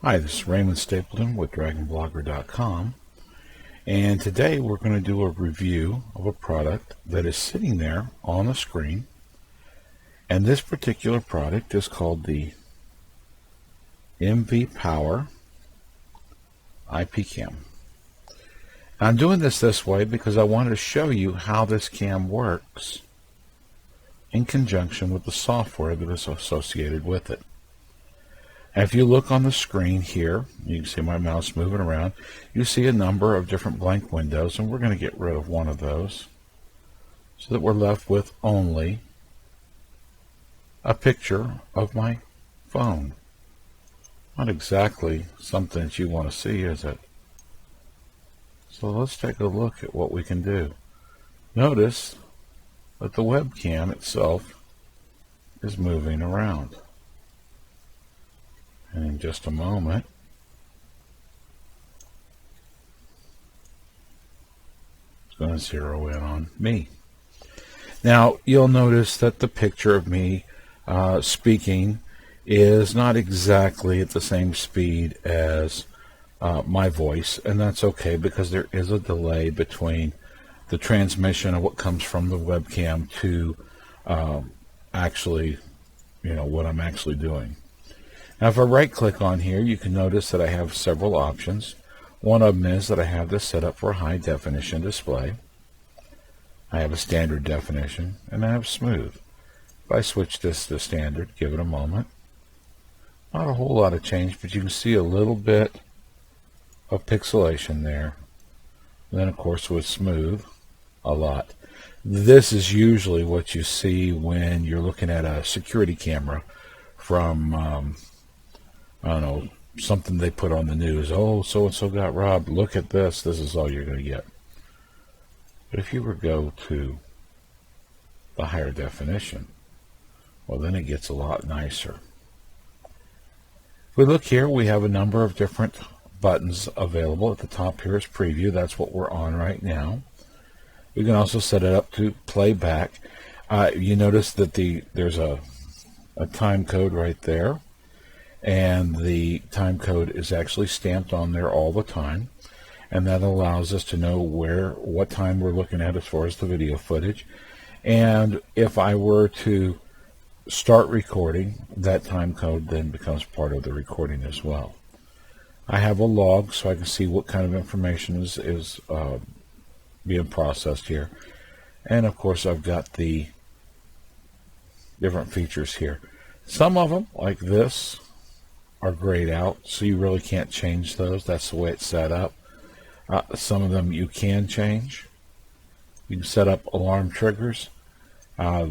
Hi, this is Raymond Stapleton with DragonBlogger.com, and today we're going to do a review of a product that is sitting there on the screen, and this particular product is called the MVPower IP cam. I'm doing this way because I wanted to show you how this cam works in conjunction with the software that is associated with it. If you look on the screen here, you can see my mouse moving around. You see a number of different blank windows, and we're going to get rid of one of those so that we're left with only a picture of my phone. Not exactly something that you want to see, is it? So let's take a look at what we can do. Notice that the webcam itself is moving around. And in just a moment, it's going to zero in on me. Now, you'll notice that the picture of me speaking is not exactly at the same speed as my voice, and that's okay because there is a delay between the transmission of what comes from the webcam to actually, what I'm actually doing. Now, if I right-click on here, you can notice that I have several options. One of them is that I have this set up for a high-definition display. I have a standard definition, and I have smooth. If I switch this to standard, give it a moment. Not a whole lot of change, but you can see a little bit of pixelation there. And then, of course, with smooth, a lot. This is usually what you see when you're looking at a security camera from I don't know, something they put on the news. Oh, so-and-so got robbed. Look at this. This is all you're going to get. But if you were to go to the higher definition, well, then it gets a lot nicer. If we look here, we have a number of different buttons available. At the top here is preview. That's what we're on right now. We can also set it up to play back. You notice that there's a time code right there. And the time code is actually stamped on there all the time, and that allows us to know what time we're looking at as far as the video footage. And if I were to start recording, that time code then becomes part of the recording as well. I have a log so I can see what kind of information is being processed here, and of course I've got the different features here. Some of them, like this, are grayed out, so you really can't change those. That's the way it's set up. Some of them you can change. You can set up alarm triggers. I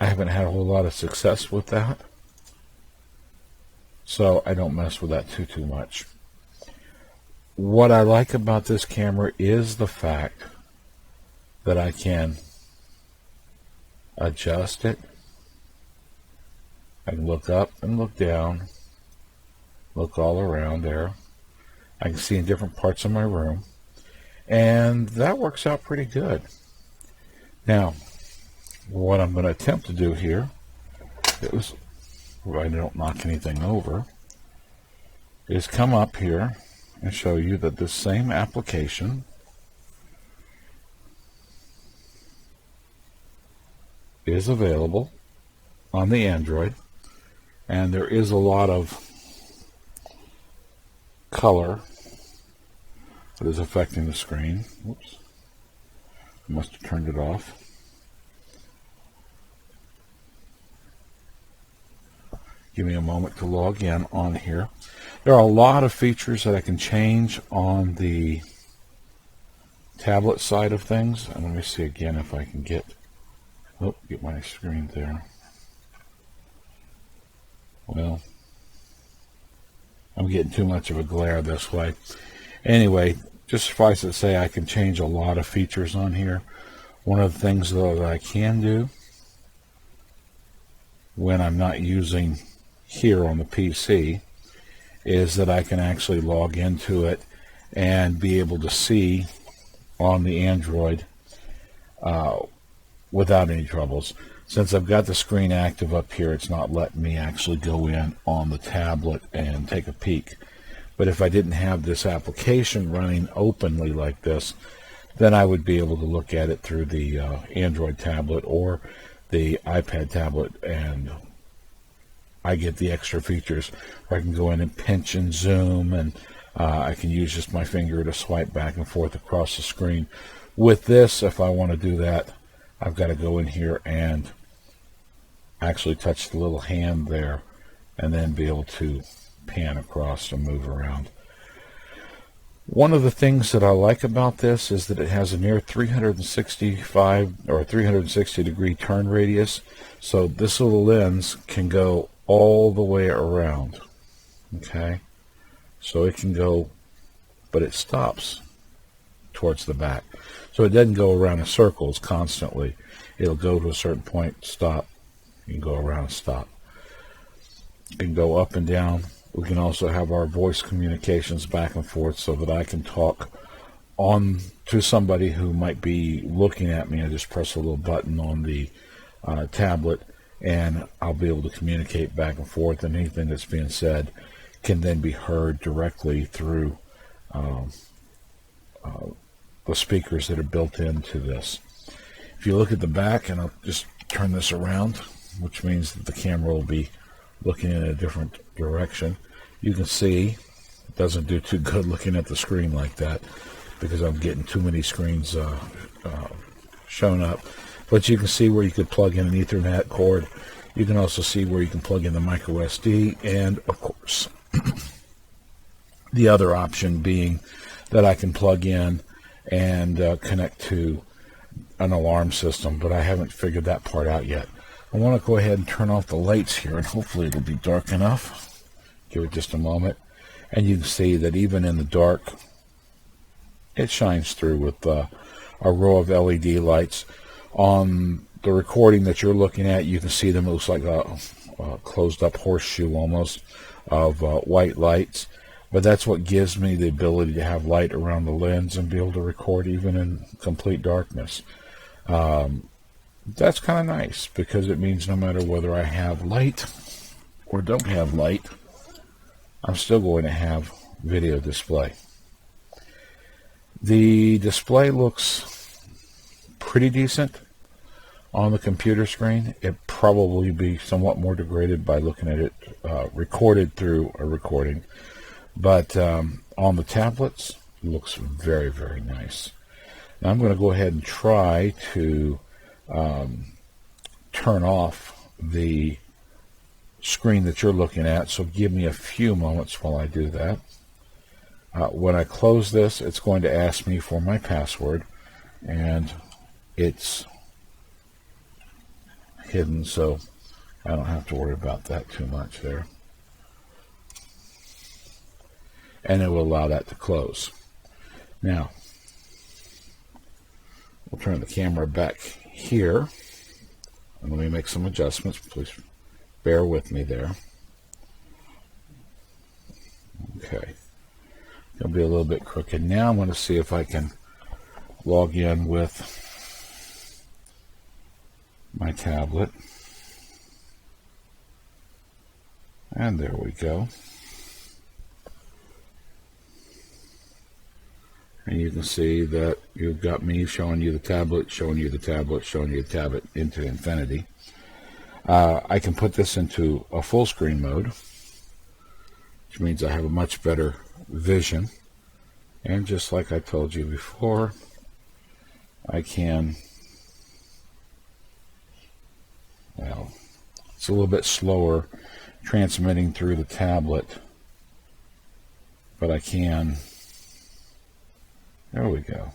haven't had a whole lot of success with that, so I don't mess with that too much. What I like about this camera is the fact that I can adjust it. I can look up and look down, look all around there. I can see in different parts of my room, and that works out pretty good. Now, what I'm going to attempt to do here, if I don't knock anything over, is come up here and show you that this same application is available on the Android. And there is a lot of color that is affecting the screen. Whoops. I must have turned it off. Give me a moment to log in on here. There are a lot of features that I can change on the tablet side of things. And let me see again if I can get my screen there. Well, I'm getting too much of a glare this way. Anyway, just suffice it to say I can change a lot of features on here. One of the things, though, that I can do when I'm not using here on the PC is that I can actually log into it and be able to see on the Android without any troubles. Since I've got the screen active up here, it's not letting me actually go in on the tablet and take a peek. But if I didn't have this application running openly like this, then I would be able to look at it through the Android tablet or the iPad tablet, and I get the extra features where I can go in and pinch and zoom, and I can use just my finger to swipe back and forth across the screen. With this, if I want to do that, I've got to go in here and actually touch the little hand there and then be able to pan across and move around. One of the things that I like about this is that it has a near 365 or 360 degree turn radius, so this little lens can go all the way around. Okay, so it can go, but it stops towards the back, so it doesn't go around in circles constantly. It'll go to a certain point, stop. You can go around and stop. You can go up and down. We can also have our voice communications back and forth so that I can talk on to somebody who might be looking at me. I just press a little button on the tablet, and I'll be able to communicate back and forth, and anything that's being said can then be heard directly through the speakers that are built into this. If you look at the back, and I'll just turn this around, which means that the camera will be looking in a different direction, you can see it doesn't do too good looking at the screen like that because I'm getting too many screens shown up. But you can see where you could plug in an Ethernet cord. You can also see where you can plug in the micro SD, and of course the other option being that I can plug in and connect to an alarm system, but I haven't figured that part out yet. I want to go ahead and turn off the lights here, and hopefully it'll be dark enough. Give it just a moment, and you can see that even in the dark it shines through with a row of LED lights. On the recording that you're looking at, you can see them. It looks like a closed up horseshoe almost of white lights, but that's what gives me the ability to have light around the lens and be able to record even in complete darkness. That's kind of nice because it means no matter whether I have light or don't have light, I'm still going to have video display. The display looks pretty decent on the computer screen. It probably be somewhat more degraded by looking at it recorded through a recording, but on the tablets it looks very, very nice. Now I'm going to go ahead and try to turn off the screen that you're looking at, so give me a few moments while I do that. When I close this, it's going to ask me for my password, and it's hidden, so I don't have to worry about that too much there. And it will allow that to close. Now, we'll turn the camera back here, and let me make some adjustments. Please bear with me there. Okay. It'll be a little bit crooked. Now I'm going to see if I can log in with my tablet. And there we go. And you can see that you've got me showing you the tablet, showing you the tablet, showing you the tablet into infinity. I can put this into a full screen mode, which means I have a much better vision. And just like I told you before, I can, well, it's a little bit slower transmitting through the tablet, but I can, there we go.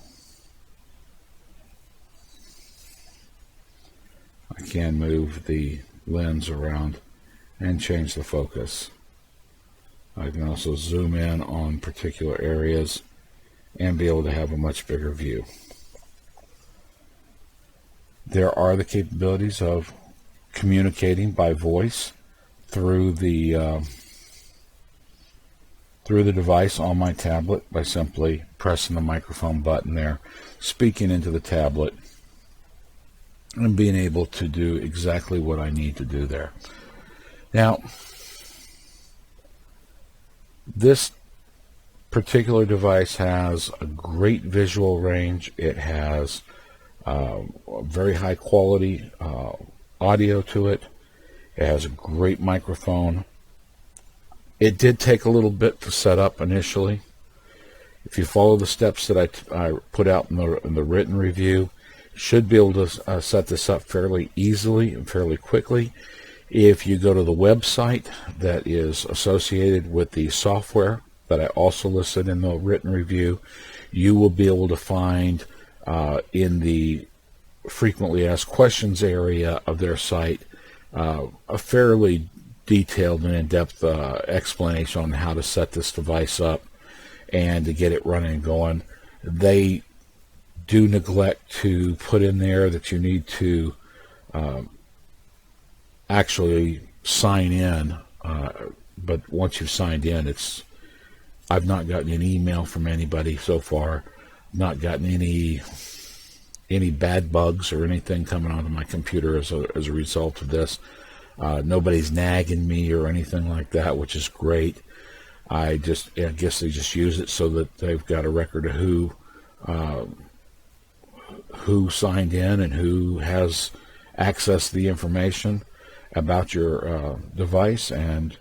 I can move the lens around and change the focus. I can also zoom in on particular areas and be able to have a much bigger view. There are the capabilities of communicating by voice through the device on my tablet by simply pressing the microphone button there, speaking into the tablet, and being able to do exactly what I need to do there. Now, this particular device has a great visual range. It has very high quality audio to it. It has a great microphone. It did take a little bit to set up initially. If you follow the steps that I put out in the written review, you should be able to set this up fairly easily and fairly quickly. If you go to the website that is associated with the software that I also listed in the written review, you will be able to find in the frequently asked questions area of their site a fairly detailed and in-depth explanation on how to set this device up and to get it running and going. They do neglect to put in there that you need to actually sign in, but once you've signed in, I've not gotten an email from anybody so far, not gotten any bad bugs or anything coming onto my computer as a result of this. Nobody's nagging me or anything like that, which is great. I guess they just use it so that they've got a record of who signed in and who has access to the information about your device, and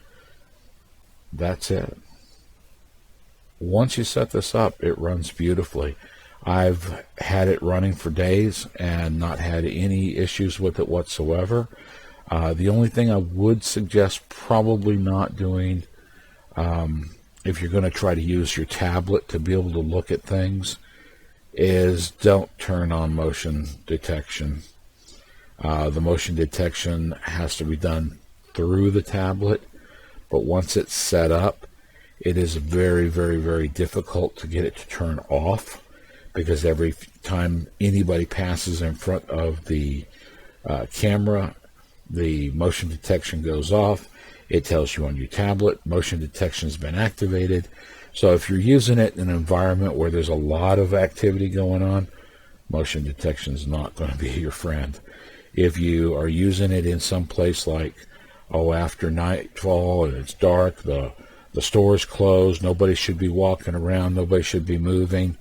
that's it. Once you set this up, it runs beautifully. I've had it running for days and not had any issues with it whatsoever. The only thing I would suggest probably not doing, if you're going to try to use your tablet to be able to look at things, is don't turn on motion detection. The motion detection has to be done through the tablet, but once it's set up, it is very, very, very difficult to get it to turn off, because every time anybody passes in front of the camera, the motion detection goes off. It tells you on your tablet motion detection has been activated. So if you're using it in an environment where there's a lot of activity going on, motion detection is not going to be your friend. If you are using it in some place like, after nightfall and it's dark, the store's closed, nobody should be walking around, nobody should be moving,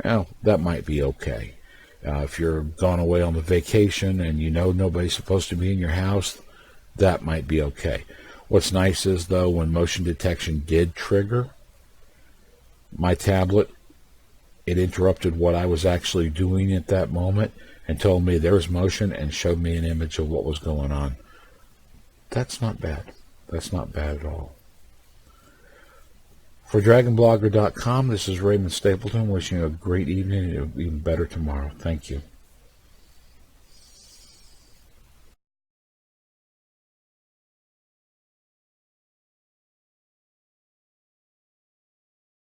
well, that might be okay. If you're gone away on the vacation and you know nobody's supposed to be in your house, that might be okay. What's nice is, though, when motion detection did trigger my tablet, it interrupted what I was actually doing at that moment and told me there's motion and showed me an image of what was going on. That's not bad. That's not bad at all. For DragonBlogger.com, this is Raymond Stapleton wishing you a great evening and even better tomorrow. Thank you.